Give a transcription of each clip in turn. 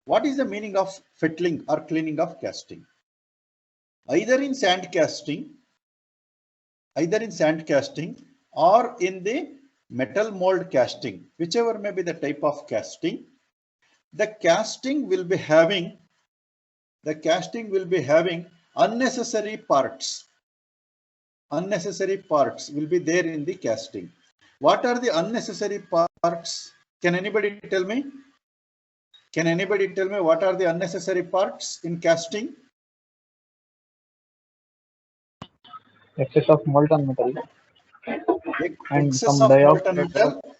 What is the meaning of fettling or cleaning of casting? Either in sand casting or in the metal mold casting, whichever may be the type of casting, the casting will be having unnecessary parts. Unnecessary parts will be there in the casting. What are the unnecessary parts? Can anybody tell me? Can anybody tell me what are the unnecessary parts in casting? Excess of molten metal and Excess some of molten dioxide metal.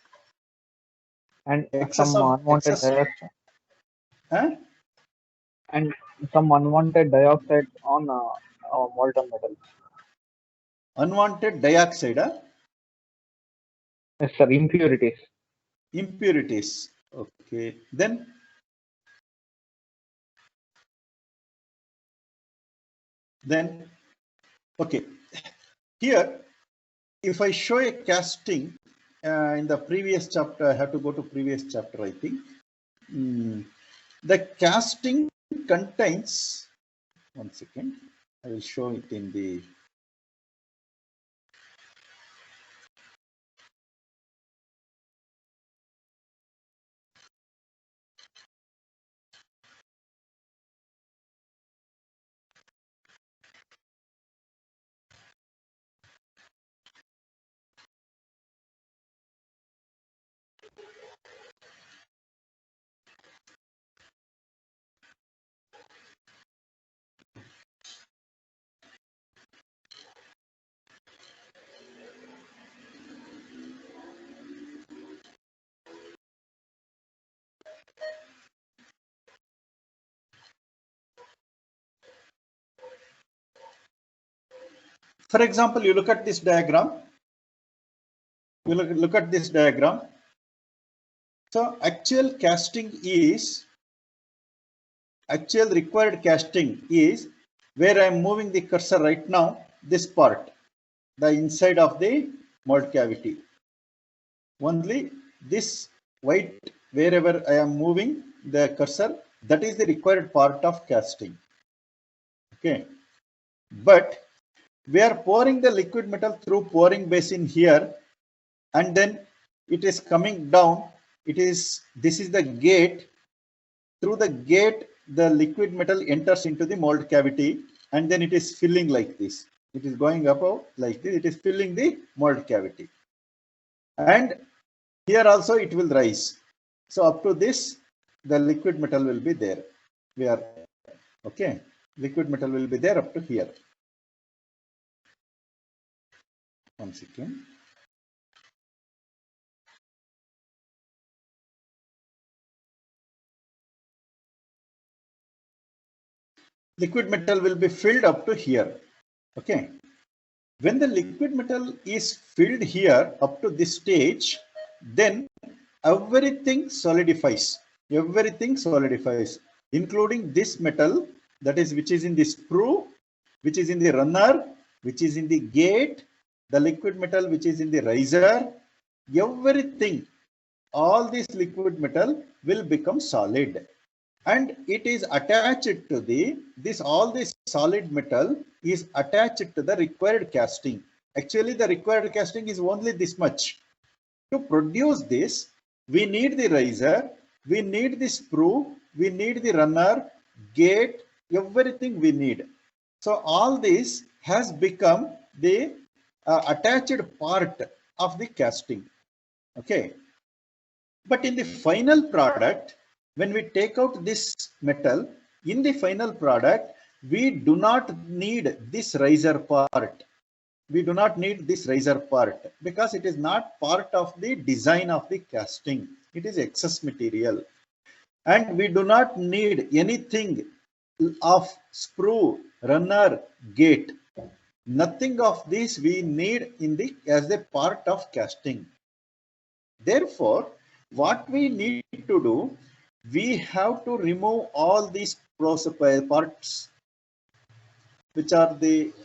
and Excess some of unwanted excess. dioxide Huh? and some unwanted dioxide on molten metal. Unwanted dioxide. Huh? Yes, sir. Impurities. Impurities. Okay. Then okay. Here, if I show a casting in the previous chapter, I have to go to previous chapter, I think. The casting contains, one second, I will show it in the, for example, you look at this diagram. You look at this diagram. So actual required casting is where I am moving the cursor right now, this part, the inside of the mold cavity. Only this white, wherever I am moving the cursor, that is the required part of casting. Okay. But we are pouring the liquid metal through pouring basin here, and then it is coming down. This is the gate. Through the gate, the liquid metal enters into the mold cavity, and then it is filling like this. It is going above like this. It is filling the mold cavity. And here also it will rise. So up to this, the liquid metal will be there. Okay. Liquid metal will be there up to here. One second. Liquid metal will be filled up to here. Okay. When the liquid metal is filled here up to this stage, then everything solidifies, including this metal, that is, which is in the sprue, which is in the runner, which is in the gate, the liquid metal which is in the riser, everything, all this liquid metal will become solid. And it is attached to all this solid metal is attached to the required casting. Actually, the required casting is only this much. To produce this, we need the riser, we need the sprue, we need the runner, gate, everything we need. So all this has become the attached part of the casting. Okay. But in the final product, when we take out this metal, in the final product, we do not need this riser part. We do not need this riser part because it is not part of the design of the casting. It is excess material. And we do not need anything of sprue, runner, gate. Nothing of this we need as a part of casting. Therefore, what we need to do, we have to remove all these parts which are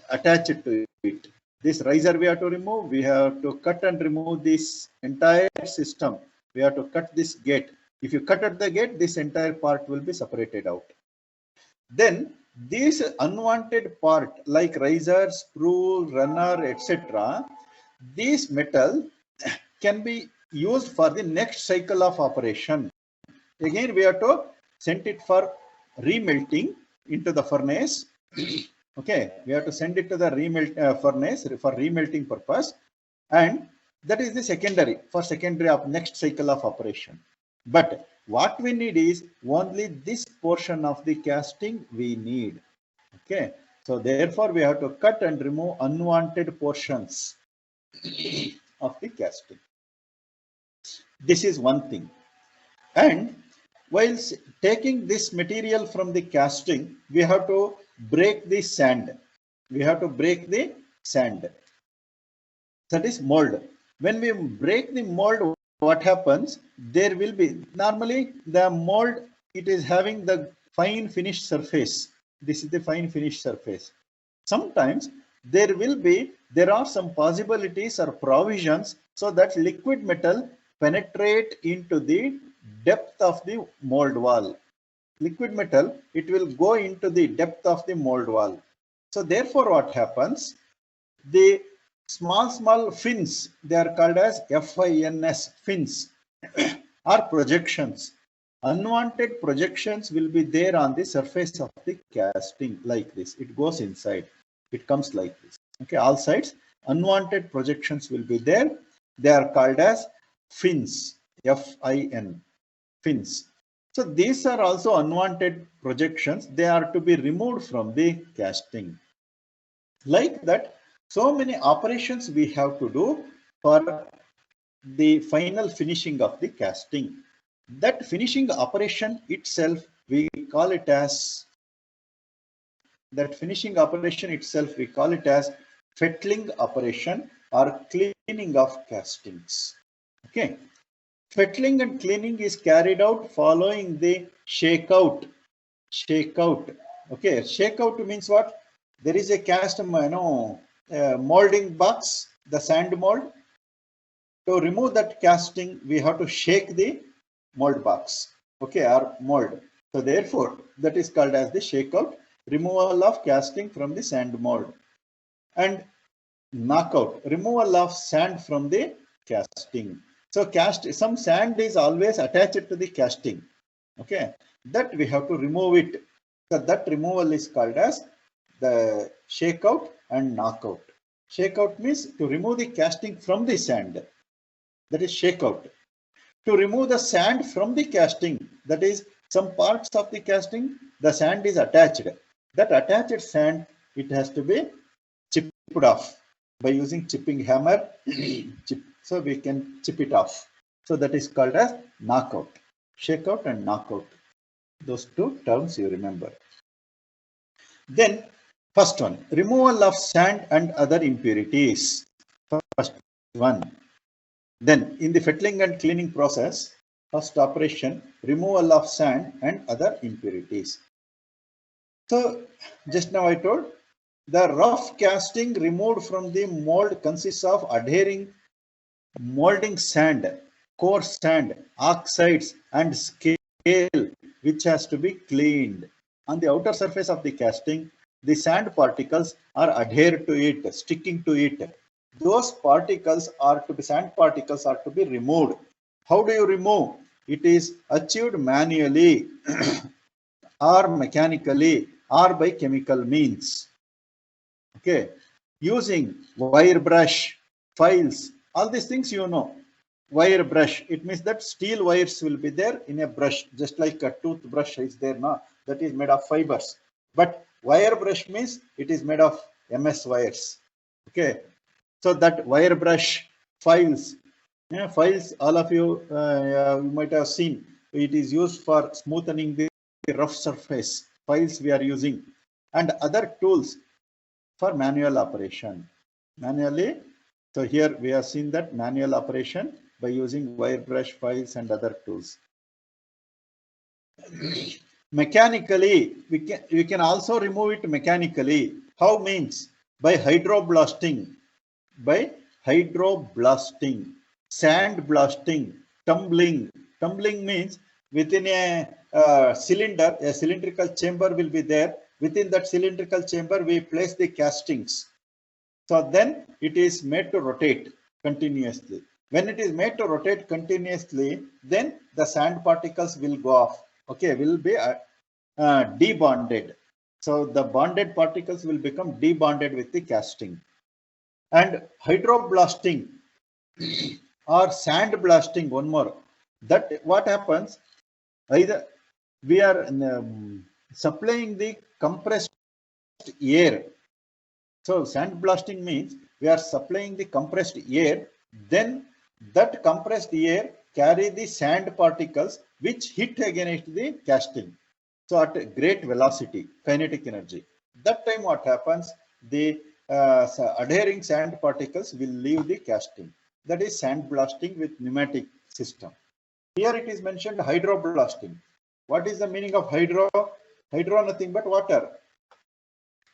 attached to it. This riser we have to remove. We have to cut and remove this entire system. We have to cut this gate. If you cut at the gate, this entire part will be separated out. Then this unwanted part like riser, sprue, runner, etc., these metal can be used for the next cycle of operation. Again, we have to send it for remelting into the furnace. Okay, we have to send it to the furnace for remelting purpose, and that is the secondary for secondary of next cycle of operation. But what we need is only this portion of the casting we need. Okay, so therefore we have to cut and remove unwanted portions of the casting. This is one thing. And while taking this material from the casting, we have to break the sand. We have to break the sand. That is mold. When we break the mold, what happens? There will be, normally the mold, it is having the fine finished surface. This is the fine finished surface. Sometimes there are some possibilities or provisions so that liquid metal penetrate into the depth of the mold wall. Liquid metal, it will go into the depth of the mold wall. So therefore what happens? The small fins, they are called as FINS, fins, are projections. Unwanted projections will be there on the surface of the casting like this. It goes inside. It comes like this. Okay, all sides. Unwanted projections will be there. They are called as fins, FIN, fins. So these are also unwanted projections. They are to be removed from the casting. Like that, so many operations we have to do for the final finishing of the casting. That finishing operation itself, we call it as fettling operation or cleaning of castings. Okay, fettling and cleaning is carried out following the shakeout. Okay, shakeout means what? There is a cast, molding box, the sand mold. To remove that casting, we have to shake the mold box, okay, or mold. So therefore, that is called as the shakeout, removal of casting from the sand mold. And knockout, removal of sand from the casting. So some sand is always attached to the casting. Okay, that we have to remove it. So that removal is called as the shakeout and knockout. Shakeout means to remove the casting from the sand. That is shakeout. To remove the sand from the casting, that is some parts of the casting, the sand is attached. That attached sand, it has to be chipped off by using chipping hammer. So we can chip it off. So that is called as knockout. Shakeout and knockout. Those two terms you remember. Then first one, removal of sand and other impurities. First one. Then in the fettling and cleaning process, first operation, removal of sand and other impurities. So just now I told, the rough casting removed from the mold consists of adhering molding sand, coarse sand, oxides and scale which has to be cleaned. On the outer surface of the casting, the sand particles are adhered to it, sticking to it. Those particles sand particles are to be removed. How do you remove? It is achieved manually or mechanically or by chemical means. Okay, using wire brush, files, all these things you know. Wire brush, it means that steel wires will be there in a brush, just like a toothbrush is there now, that is made of fibers. But wire brush means it is made of MS wires. Okay, so that wire brush, files, files, all of you, you might have seen, it is used for smoothing the rough surface. Files we are using, and other tools for manual operation. Manually, so here we have seen that manual operation by using wire brush, files and other tools. Mechanically, we can also remove it mechanically. How means? By hydroblasting. By hydroblasting, sand blasting, tumbling. Tumbling means within a cylinder, a cylindrical chamber will be there. Within that cylindrical chamber, we place the castings. So then it is made to rotate continuously. When it is made to rotate continuously, then the sand particles will go off. Okay, will be debonded. So the bonded particles will become debonded with the casting. And hydroblasting or sand blasting, one more. That what happens? Either we are supplying the compressed air. So sand blasting means we are supplying the compressed air, then that compressed air carry the sand particles which hit against the casting. So at a great velocity, kinetic energy. That time what happens? The adhering sand particles will leave the casting. That is sand blasting with pneumatic system. Here it is mentioned hydroblasting. What is the meaning of hydro? Hydro nothing but water.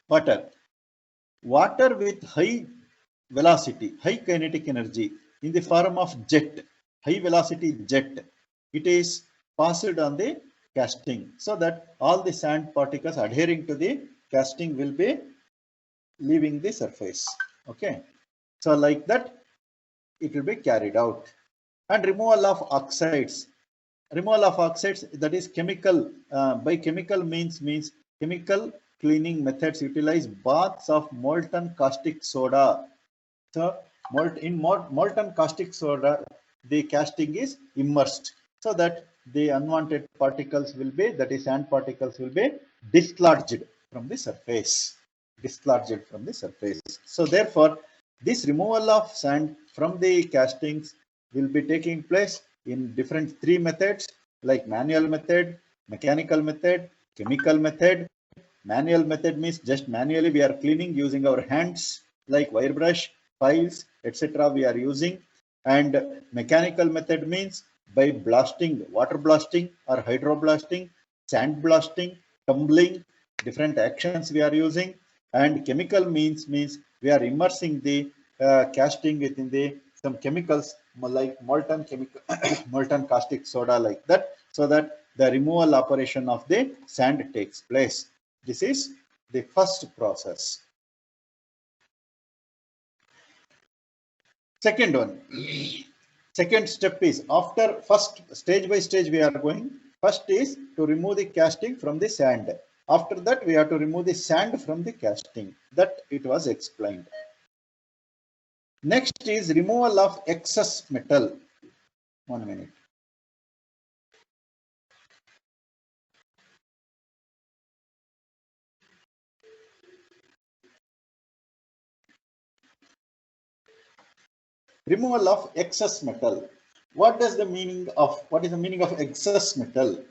Water. Water with high velocity, high kinetic energy in the form of jet, high velocity jet. It is passed on the casting so that all the sand particles adhering to the casting will be leaving the surface. Okay. So like that, it will be carried out. And removal of oxides. Removal of oxides, that is chemical. By chemical means chemical cleaning methods utilize baths of molten caustic soda. So molten caustic soda, the casting is immersed so that the unwanted particles will be, that is sand particles will be dislodged from the surface. Dislodged from the surface. So therefore, this removal of sand from the castings will be taking place in different three methods like manual method, mechanical method, chemical method. Manual method means just manually we are cleaning using our hands like wire brush, files, etc. we are using. And mechanical method means by blasting, water blasting or hydroblasting, sand blasting, tumbling, different actions we are using. And chemical means we are immersing the casting within the some chemicals like molten chemical molten caustic soda like that, so that the removal operation of the sand takes place. This is the first process. Second one, second step is after first stage by stage we are going. First is to remove the casting from the sand. After that we have to remove the sand from the casting. That it was explained. Next is removal of excess metal. 1 minute. Removal of excess metal. What is the meaning of excess metal?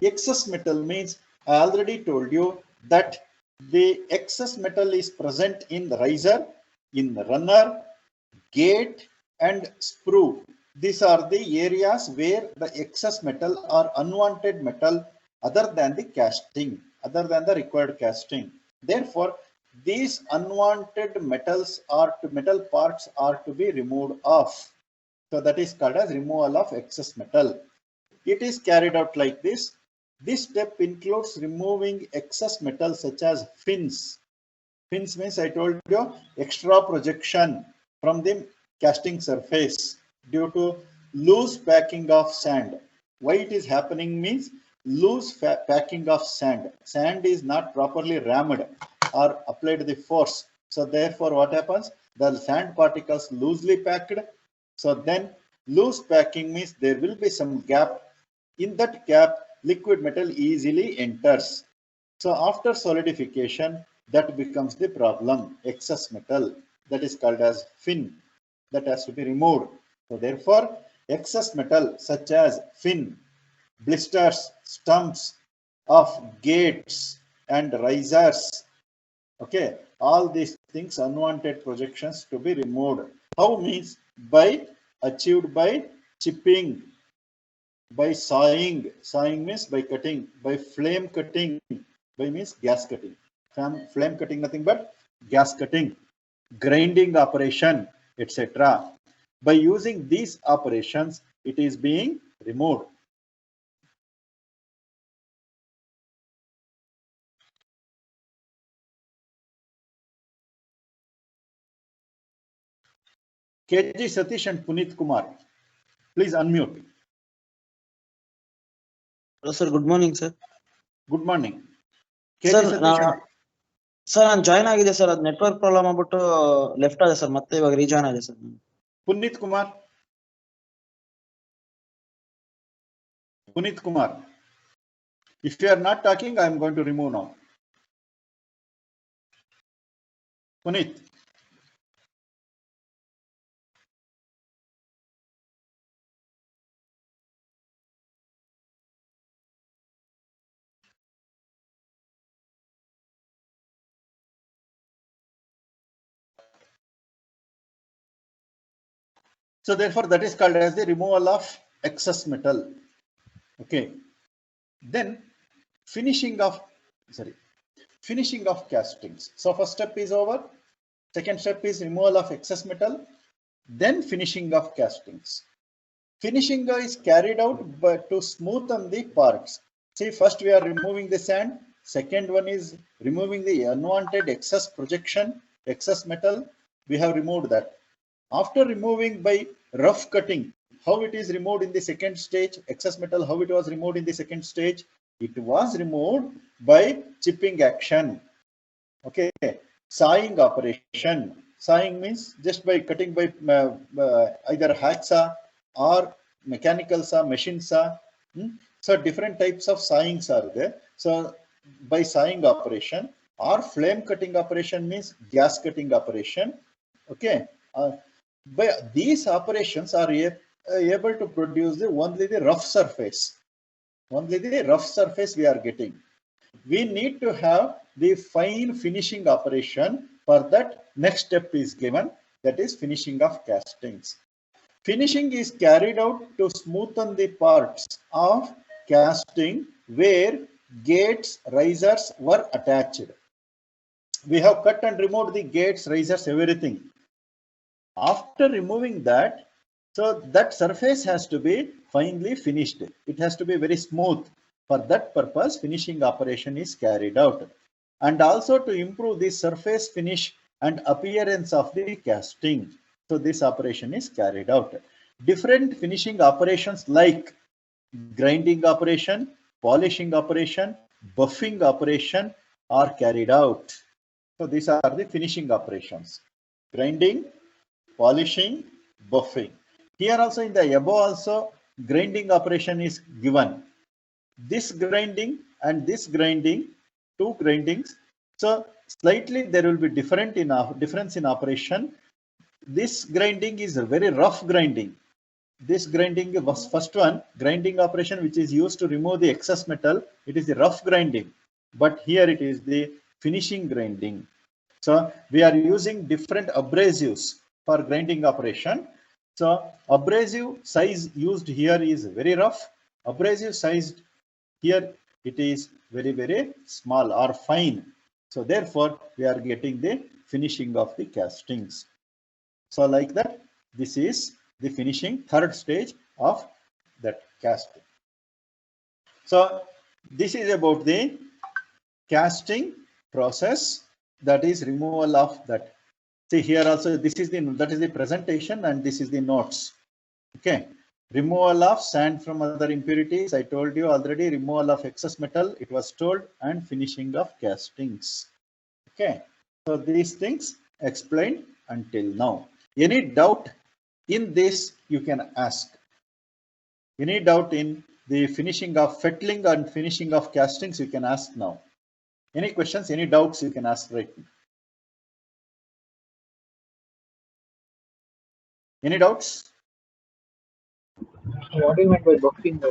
Excess metal means, I already told you that the excess metal is present in the riser, in the runner, gate and sprue. These are the areas where the excess metal or unwanted metal other than the casting, other than the required casting. Therefore, these unwanted metal parts are to be removed off. So that is called as removal of excess metal. It is carried out like this. This step includes removing excess metal such as fins. Fins means I told you extra projection from the casting surface due to loose packing of sand. Why it is happening means loose packing of sand. Sand is not properly rammed or applied the force. So therefore what happens? The sand particles loosely packed. So then loose packing means there will be some gap. In that gap, liquid metal easily enters. So after solidification, that becomes the problem. Excess metal, that is called as fin, that has to be removed. So therefore, excess metal such as fin, blisters, stumps of gates and risers, okay, all these things, unwanted projections to be removed. How means? By achieved by chipping, by sawing. Sawing means by cutting, by flame cutting, by means gas cutting. Flame cutting nothing but gas cutting, grinding operation, etc. By using these operations, it is being removed. KG Satish and Puneet Kumar. Please unmute. Hello, sir. Good morning, sir. Good morning. KG Sir, Satish and sir ನಾನು join ಆಗಿದೆ sir, ಅದು network problem ಆಗ್ಬಿಟ್ಟು left ಆಗಿದೆ sir, ಮತ್ತೆ ಇವಾಗ rejoin ಆಗಿದೆ sir. Puneet Kumar. Puneet Kumar. If you are not talking, I am going to remove now. Puneet. So therefore, that is called as the removal of excess metal. Okay. Then finishing of castings. So first step is over. Second step is removal of excess metal. Then finishing of castings. Finishing is carried out to smoothen the parts. See, first we are removing the sand. Second one is removing the unwanted excess projection, excess metal. We have removed that. After removing by rough cutting, how it is removed in the second stage, excess metal, how it was removed in the second stage? It was removed by chipping action. Okay, sawing operation. Sawing means just by cutting by either hacksaw or mechanical saw, machine saw. So different types of sawings are there. So by sawing operation or flame cutting operation means gas cutting operation. Okay. By these operations are able to produce only the rough surface. Only the rough surface we are getting. We need to have the fine finishing operation. For that, next step is given, that is finishing of castings. Finishing is carried out to smoothen the parts of casting where gates, risers were attached. We have cut and removed the gates, risers, everything. After removing that, so that surface has to be finely finished. It has to be very smooth. For that purpose, finishing operation is carried out. And also to improve the surface finish and appearance of the casting. So this operation is carried out. Different finishing operations like grinding operation, polishing operation, buffing operation are carried out. So these are the finishing operations. Grinding, polishing, buffing. Here also in the above also grinding operation is given. This grinding and this grinding, two grindings. So slightly there will be difference in operation. This grinding is a very rough grinding. This grinding was first one, grinding operation which is used to remove the excess metal. It is the rough grinding, but here it is the finishing grinding. So we are using different abrasives for grinding operation. So abrasive size used here is very rough. Abrasive size here it is very, very small or fine. So therefore we are getting the finishing of the castings. So like that, this is the finishing, third stage of that casting. So this is about the casting process, that is removal of that. See here also, that is the presentation and this is the notes. Okay. Removal of sand from other impurities, I told you already. Removal of excess metal, it was told, and finishing of castings. Okay. So these things explained until now. Any doubt in this you can ask. Any doubt in the finishing of fettling and finishing of castings you can ask now. Any questions, any doubts you can ask right now. Any doubts? What do you mean by buffing?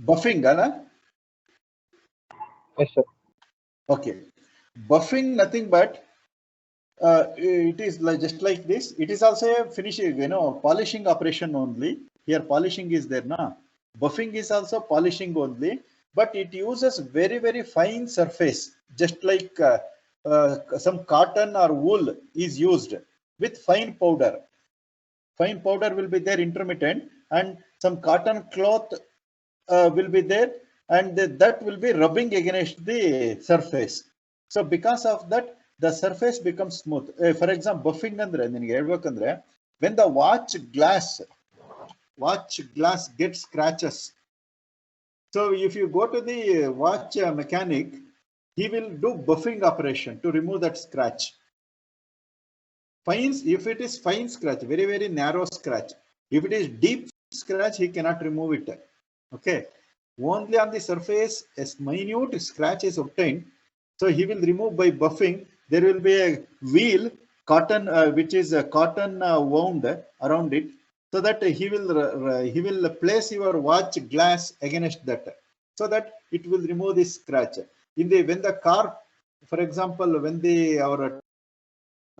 Buffing, Anna? Yes, sir. Okay. Buffing, nothing but it is like just like this. It is also a finishing, polishing operation only. Here polishing is there, na? Buffing is also polishing only, but it uses very, very fine surface, just like some cotton or wool is used with fine powder. Fine powder will be there, intermittent, and some cotton cloth will be there, and that will be rubbing against the surface. So because of that, the surface becomes smooth. For example, buffing andre ninige helbekandre when the watch glass gets scratches. So if you go to the watch mechanic, he will do buffing operation to remove that scratch. Fine, if it is fine scratch, very, very narrow scratch. If it is deep scratch, he cannot remove it. Okay. Only on the surface, a minute scratch is obtained. So he will remove by buffing. There will be a wheel, cotton, which is a cotton wound around it, so that he will place your watch glass against that, so that it will remove this scratch. When the car, for example, when our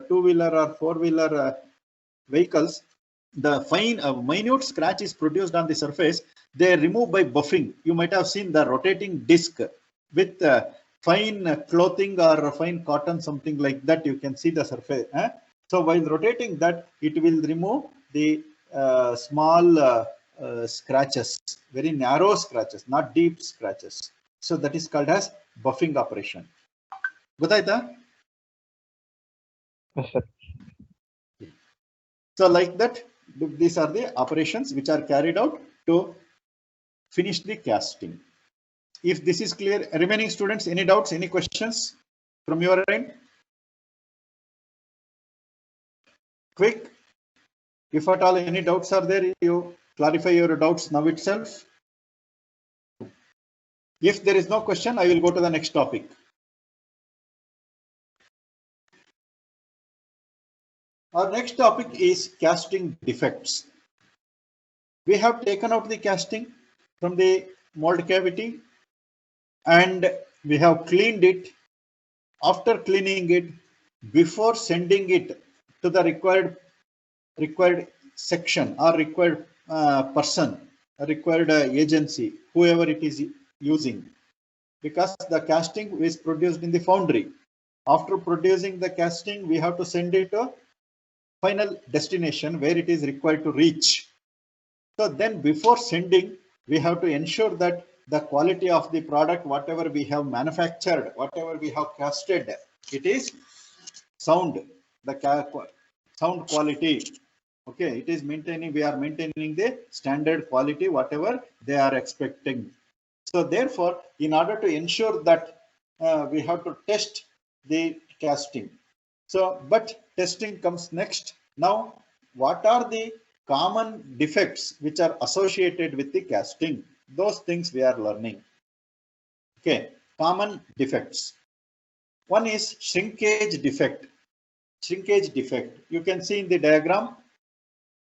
two-wheeler or four-wheeler vehicles, the fine minute scratch is produced on the surface, they remove by buffing. You might have seen the rotating disc with fine clothing or fine cotton, something like that. You can see the surface. So while rotating that, it will remove the small scratches, very narrow scratches, not deep scratches. So that is called as buffing operation. Gotaita? Yes, sir. So like that, these are the operations which are carried out to finish the casting. If this is clear, remaining students, any doubts, any questions from your end? Quick, if at all any doubts are there, you clarify your doubts now itself. If there is no question, I will go to the next topic. Our next topic is casting defects. We have taken out the casting from the mold cavity and we have cleaned it. After cleaning it, before sending it to the required section or required person, required agency, whoever it is using, because the casting is produced in the foundry. After producing the casting, we have to send it to final destination where it is required to reach. So then before sending, we have to ensure that the quality of the product, whatever we have manufactured, whatever we have casted, it is sound, the sound quality. Okay, it is maintaining, we are maintaining the standard quality, whatever they are expecting. So therefore, in order to ensure that we have to test the casting. So, but testing comes next. Now, what are the common defects which are associated with the casting? Those things we are learning. Okay, common defects. One is shrinkage defect. Shrinkage defect. You can see in the diagram.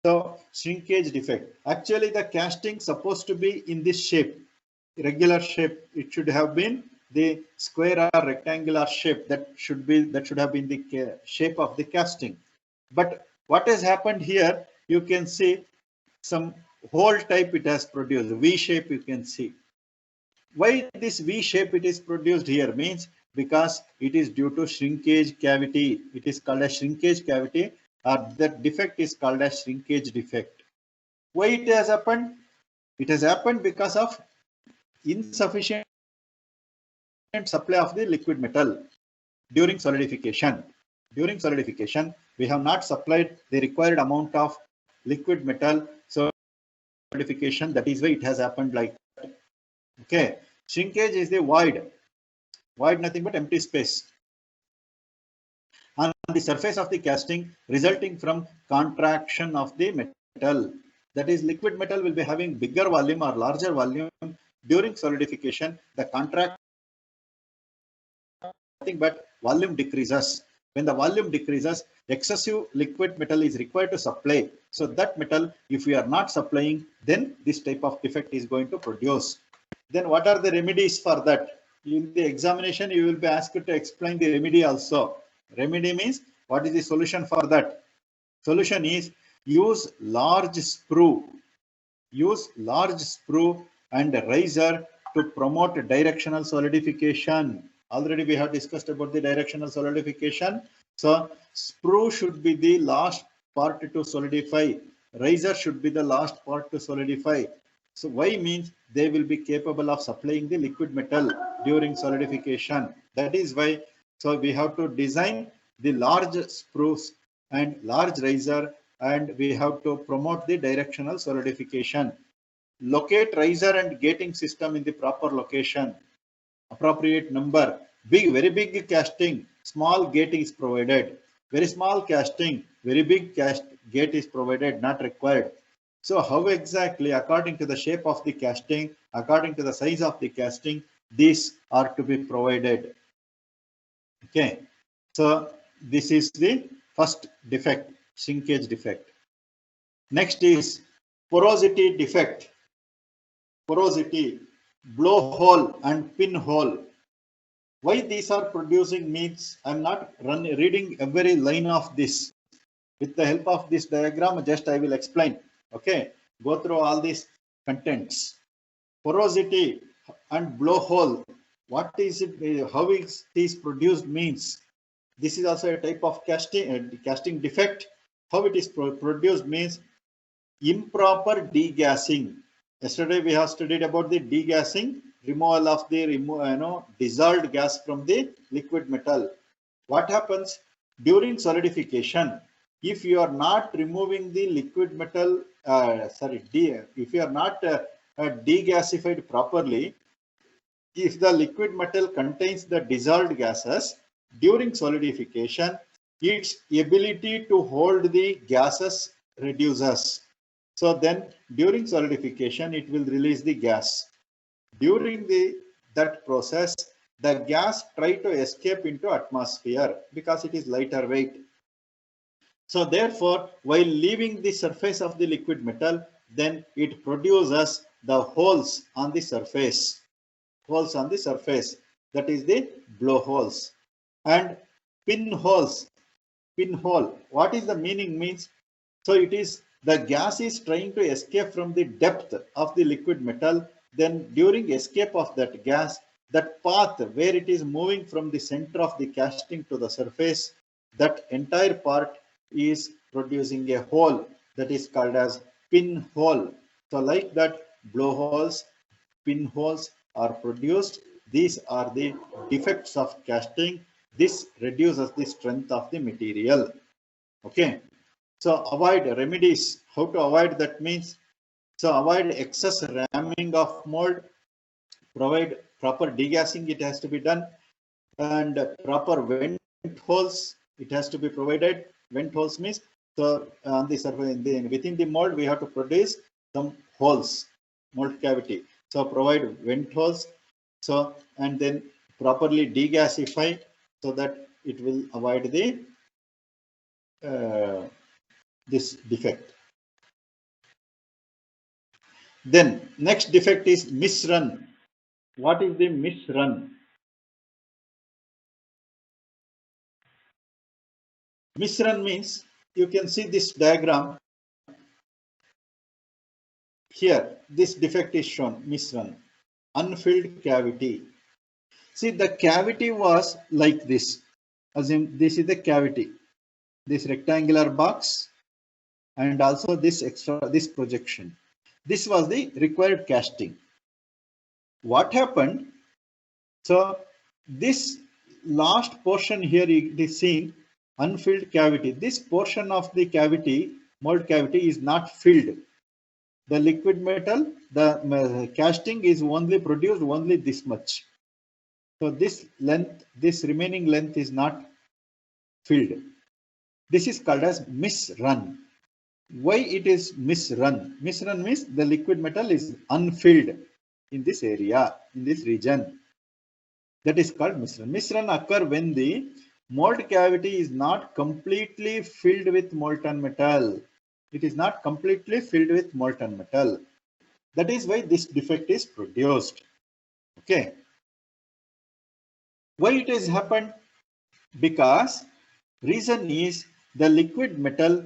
So, shrinkage defect. Actually, the casting supposed to be in this shape, regular shape. It should have been the square or rectangular shape that should have been the shape of the casting. But what has happened here, you can see some hole type it has produced, V shape you can see. Why this V shape it is produced here means because it is due to shrinkage cavity. It is called as shrinkage cavity, or that defect is called as shrinkage defect. Why it has happened? It has happened because of insufficient supply of the liquid metal during solidification. During solidification, we have not supplied the required amount of liquid metal. So solidification, that is why it has happened like that. Okay, shrinkage is the void, nothing but empty space on the surface of the casting resulting from contraction of the metal. That is, liquid metal will be having bigger volume or larger volume. During solidification, the contract, nothing but volume decreases. When the volume decreases, excessive liquid metal is required to supply. So that metal, if we are not supplying, then this type of defect is going to produce. Then what are the remedies for that? In the examination, you will be asked to explain the remedy also. Remedy means what is the solution for that? Solution is use large sprue. Use large sprue and riser to promote directional solidification. Already we have discussed about the directional solidification. So sprue should be the last part to solidify. Riser should be the last part to solidify. So why means they will be capable of supplying the liquid metal during solidification. That is why, so we have to design the large sprues and large riser and we have to promote the directional solidification. Locate riser and gating system in the proper location. Appropriate number. Big, very big casting, small gating is provided. Very small casting, very big gate is provided, not required. So how exactly, according to the shape of the casting, according to the size of the casting, these are to be provided. Okay. So this is the first defect, shrinkage defect. Next is porosity defect. Porosity, blowhole and pinhole. Why these are producing means I'm not reading every line of this. With the help of this diagram, just I will explain. Okay, go through all these contents. Porosity and blowhole. What is it? How is this produced means? This is also a type of casting defect. How it is produced means improper degassing. Yesterday we have studied about the degassing, removal of the dissolved gas from the liquid metal. What happens during solidification? If you are not removing the liquid metal, if you are not degasified properly, if the liquid metal contains the dissolved gases during solidification, its ability to hold the gases reduces. So then during solidification, it will release the gas. During that process, the gas try to escape into atmosphere because it is lighter weight. So therefore, while leaving the surface of the liquid metal, then it produces the holes on the surface. Holes on the surface, that is the blowholes. And pinholes. Pinhole, what is the meaning means? So it is the gas is trying to escape from the depth of the liquid metal. Then during escape of that gas, that path where it is moving from the center of the casting to the surface, that entire part is producing a hole that is called as pinhole. So like that, blowholes, pinholes are produced. These are the defects of casting. This reduces the strength of the material. Okay. So avoid remedies. How to avoid that means? So avoid excess ramming of mold. Provide proper degassing. It has to be done, and proper vent holes. It has to be provided. Vent holes means so on the surface within the mold we have to produce some holes, mold cavity. So provide vent holes. So and then properly degasify so that it will avoid the this defect. Then next defect is misrun. What is the misrun? Misrun means you can see this diagram here. This defect is shown, misrun, unfilled cavity. See, the cavity was like this. Assume this is the cavity, this rectangular box, and also this projection. This was the required casting. What happened? So this last portion here it is seen unfilled cavity. This portion of the cavity, mold cavity, is not filled. The liquid metal, the casting is only produced only this much. So this length, this remaining length is not filled. This is called as misrun. Why it is misrun? Misrun means the liquid metal is unfilled in this area, in this region. That is called misrun. Misrun occur when the mold cavity is not completely filled with molten metal. It is not completely filled with molten metal. That is why this defect is produced. Okay. Why it has happened? Because reason is the liquid metal,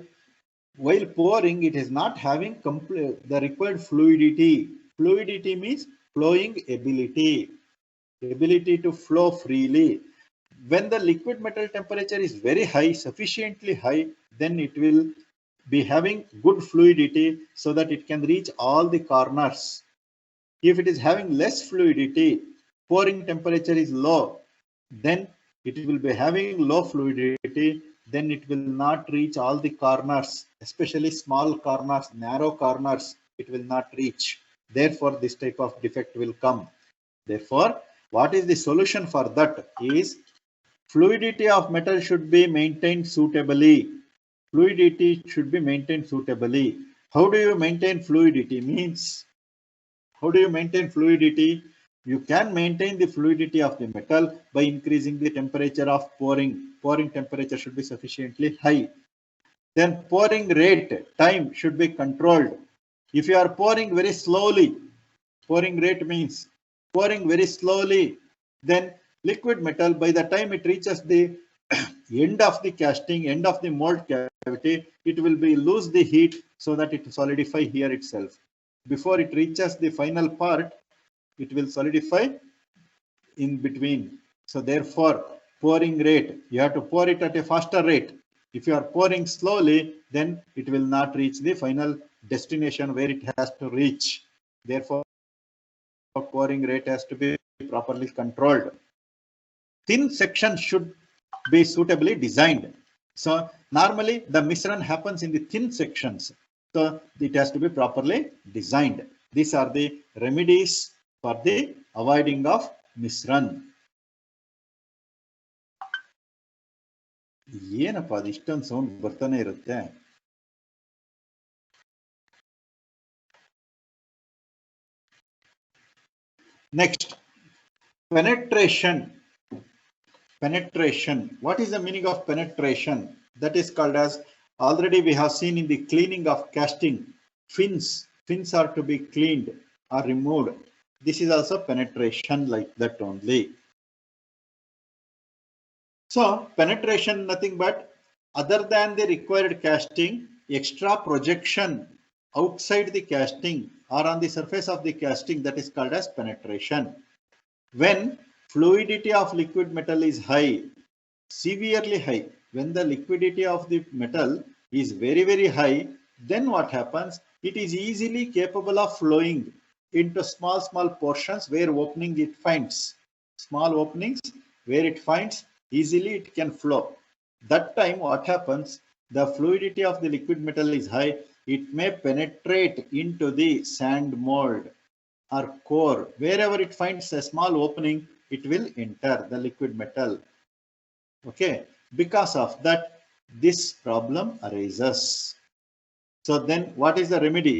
while pouring, it is not having the required fluidity. Fluidity means flowing ability. Ability to flow freely. When the liquid metal temperature is very high, sufficiently high, then it will be having good fluidity so that it can reach all the corners. If it is having less fluidity, pouring temperature is low, then it will be having low fluidity, then it will not reach all the corners, especially small corners, narrow corners, it will not reach. Therefore, this type of defect will come. Therefore, what is the solution for that is fluidity of metal should be maintained suitably. Fluidity should be maintained suitably. How do you maintain fluidity? Means, how do you maintain fluidity? You can maintain the fluidity of the metal by increasing the temperature of pouring. Pouring temperature should be sufficiently high. Then pouring rate, time should be controlled. If you are pouring very slowly, pouring rate means pouring very slowly, then liquid metal, by the time it reaches the end of the casting, end of the mold cavity, it will be lose the heat so that it solidify here itself. Before it reaches the final part, it will solidify in between. So therefore, pouring rate, you have to pour it at a faster rate. If you are pouring slowly, then it will not reach the final destination where it has to reach. Therefore, pouring rate has to be properly controlled. Thin section should be suitably designed. So normally the misran happens in the thin sections. So it has to be properly designed. These are the remedies for the avoiding of misran. ಏನಪ್ಪ ಅದು ಇಷ್ಟೊಂದು sound ಬರ್ತಾನೆ ಇರುತ್ತೆ. Next, penetration. Penetration. What is the meaning of penetration? That is called as, already we have seen in the cleaning of casting, fins. Fins are to be cleaned or removed. This is also penetration, like that only. So penetration nothing but other than the required casting, extra projection outside the casting or on the surface of the casting, that is called as penetration. When fluidity of liquid metal is high, severely high, when the liquidity of the metal is very, very high, then what happens? It is easily capable of flowing into small, small portions where opening it finds. Small openings where it finds, easily it can flow. That time what happens? The fluidity of the liquid metal is high. It may penetrate into the sand mold or core. Wherever it finds a small opening, it will enter the liquid metal. Okay, because of that, this problem arises. So then what is the remedy?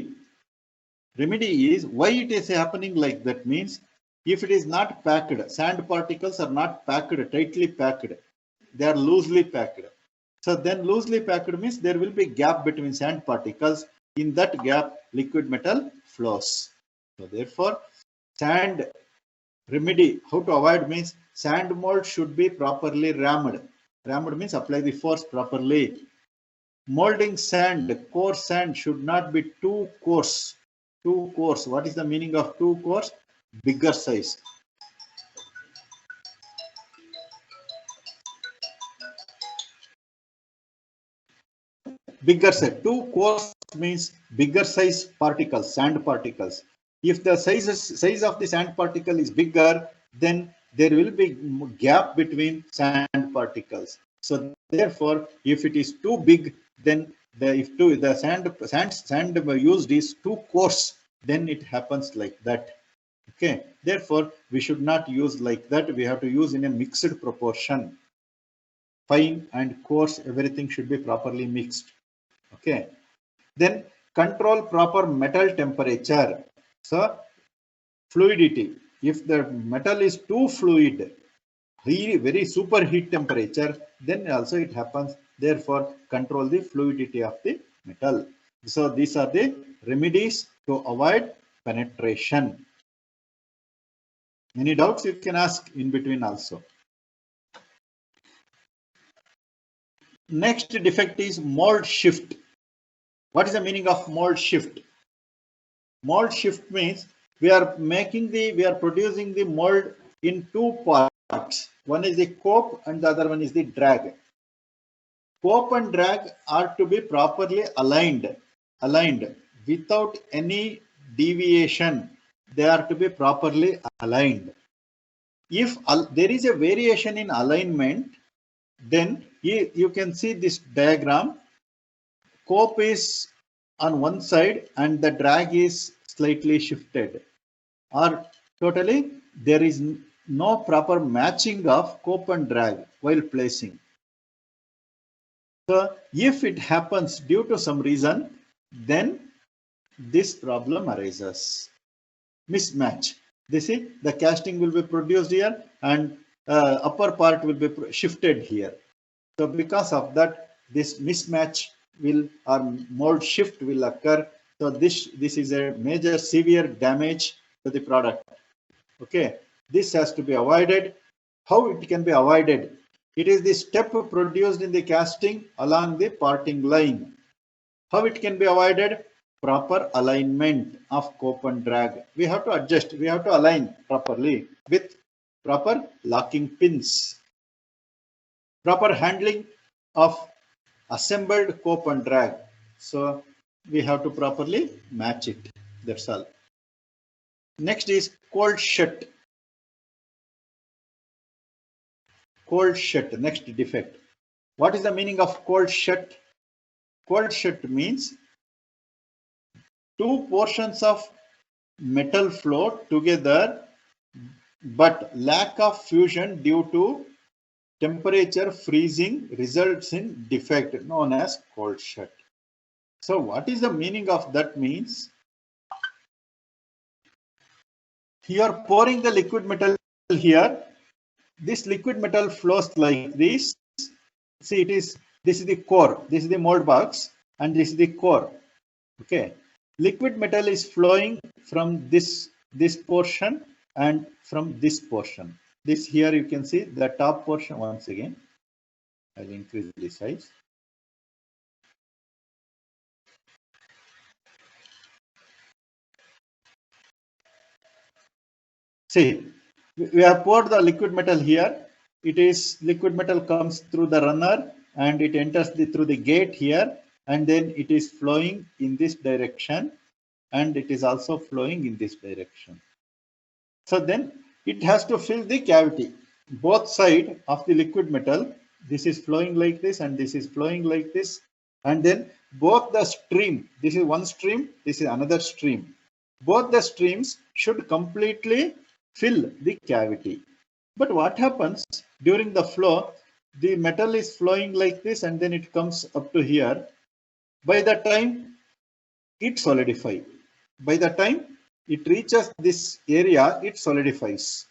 Remedy is, why it is happening like that means, if it is not packed, sand particles are not packed, tightly packed, they are loosely packed. So then loosely packed means there will be gap between sand particles. In that gap, liquid metal flows. So therefore, sand remedy, how to avoid means, sand mold should be properly rammed. Rammed means apply the force properly. Molding sand, coarse sand should not be too coarse. Too coarse. What is the meaning of too coarse? Bigger size. Bigger size. Too coarse means bigger size particles, sand particles. If the size of the sand particle is bigger, then there will be gap between sand particles. So therefore, if it is too big, then the sand used is too coarse, then it happens like that. Okay. Therefore, we should not use like that. We have to use in a mixed proportion. Fine and coarse, everything should be properly mixed. Okay. Then control proper metal temperature. So fluidity. If the metal is too fluid, very superheat temperature, then also it happens. Therefore, control the fluidity of the metal. So these are the remedies to avoid penetration. Any doubts you can ask in between also. Next defect is mold shift. What is the meaning of mold shift? Mold shift means we are producing the mold in two parts. One is the cope and the other one is the drag. Cope and drag are to be properly aligned without any deviation. They are to be properly aligned. If there is a variation in alignment, Then you can see this diagram. Cope is on one side and the drag is slightly shifted, or totally there is no proper matching of cope and drag while placing. So if it happens due to some reason, then this problem arises. Mismatch. This is the casting will be produced here and upper part will be shifted here. So because of that, this mismatch will or mold shift will occur. So this is a major severe damage to the product. Okay, this has to be avoided. How it can be avoided? It is the step produced in the casting along the parting line. How it can be avoided? Proper alignment of cope and drag. We have to adjust, we have to align properly with proper locking pins. Proper handling of assembled cope and drag. So we have to properly match it. That's all. Next is cold shut. Cold shut, next defect. What is the meaning of cold shut? Cold shut means two portions of metal flow together, but lack of fusion due to temperature freezing results in defect known as cold shut. So what is the meaning of that? Means you are pouring the liquid metal here. This liquid metal flows like this. See, this is the core, this is the mold box, and this is the core. Okay, liquid metal is flowing from this portion and from this portion. This here you can see the top portion. Once again, I'll increase the size. See, we have poured the liquid metal here. It is liquid metal comes through the runner and it enters through the gate here, and then it is flowing in this direction and it is also flowing in this direction. So then it has to fill the cavity. Both sides of the liquid metal, this is flowing like this and this is flowing like this, and then both the stream, this is one stream, this is another stream. Both the streams should completely fill the cavity. But what happens during the flow? The metal is flowing like this and then it comes up to here. By the time it solidifies, by the time it reaches this area, it solidifies.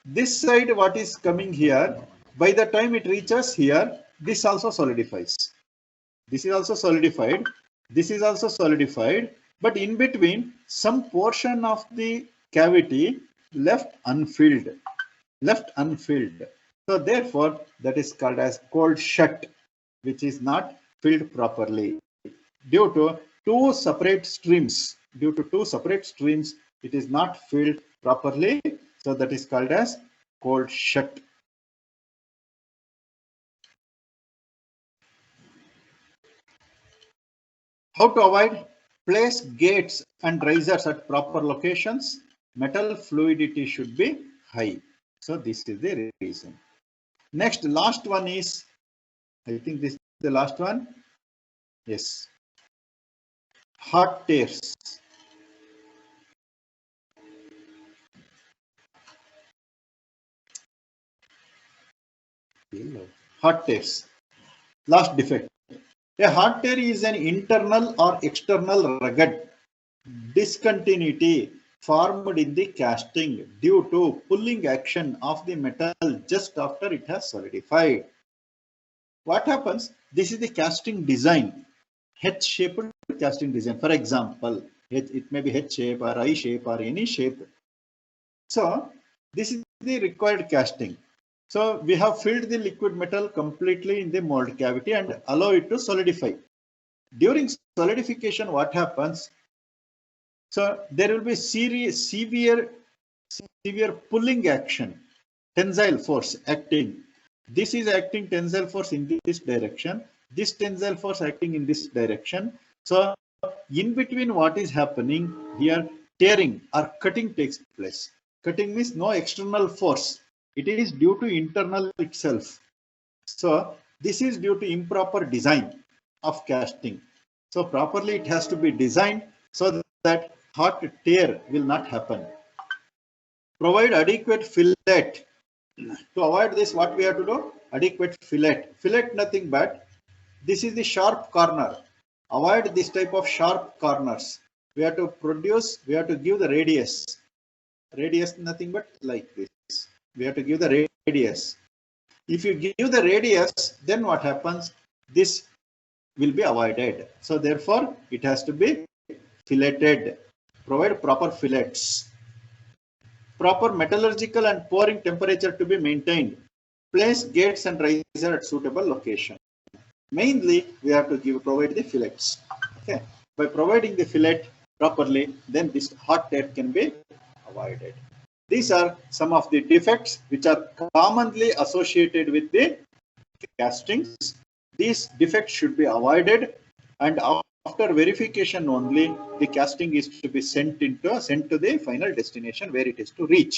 This side, what is coming here, by the time it reaches here, this also solidifies. This is also solidified. This is also solidified. But in between, some portion of the cavity left unfilled. So therefore, that is called as cold shut, which is not filled properly. Due to two separate streams, it is not filled properly. So that is called as cold shut. How to avoid? Place gates and risers at proper locations. Metal fluidity should be high. So this is the reason. Next, last one is, I think this is the last one. Yes. Hot tears. Hot tears. Last defect. A hot tear is an internal or external rugged discontinuity formed in the casting due to pulling action of the metal just after it has solidified. What happens? This is the casting design, H-shaped casting design. For example, it may be H shape or I shape or any shape. So this is the required casting. So we have filled the liquid metal completely in the mold cavity and allow it to solidify. During solidification, what happens? So there will be severe pulling action, tensile force acting. This is acting tensile force in this direction. This tensile force acting in this direction. So in between, what is happening here? Tearing or cutting takes place. Cutting means no external force. It is due to internal itself. So this is due to improper design of casting. So properly it has to be designed so that hot tear will not happen. Provide adequate fillet. To avoid this, what we have to do? Adequate fillet. Fillet nothing but this is the sharp corner. Avoid this type of sharp corners. We have to produce, we have to give the radius. Radius nothing but like this. We have to give the radius. If you give the radius, then what happens? This will be avoided. So therefore, it has to be filleted. Provide proper fillets. Proper metallurgical and pouring temperature to be maintained. Place gates and riser at suitable location. Mainly, we have to provide the fillets. Okay. By providing the fillet properly, then this hot tear can be avoided. These are some of the defects which are commonly associated with the castings. These defects should be avoided, and after verification only, the casting is to be sent to the final destination where it is to reach.